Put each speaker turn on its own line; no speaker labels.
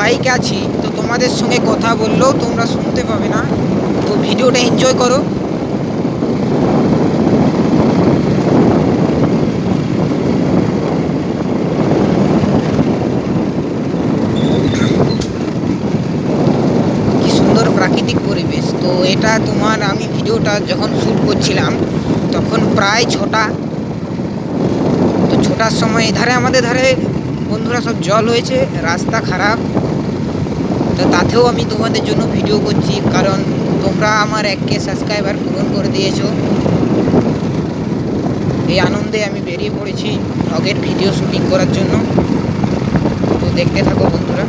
বাইকে আছি, তো তোমাদের সঙ্গে কথা বললেও তোমরা শুনতে পাবে না। তো ভিডিওটা এনজয় করো। কি সুন্দর প্রাকৃতিক পরিবেশ। তো এটা তোমার, আমি ভিডিওটা যখন শ্যুট করছিলাম তখন প্রায় ছটা। তো ছটার সময় এধারে আমাদের ধারে বন্ধুরা সব জল হয়েছে, রাস্তা খারাপ। তো তাতেও আমি তোমাদের জন্য ভিডিও করছি, কারণ তোমরা আমার 1K সাবস্ক্রাইবার পূরণ করে দিয়েছো। এই আনন্দে আমি বেরিয়ে পড়েছি ব্লগের ভিডিও শুটিং করার জন্য। তো দেখতে থাকো বন্ধুরা।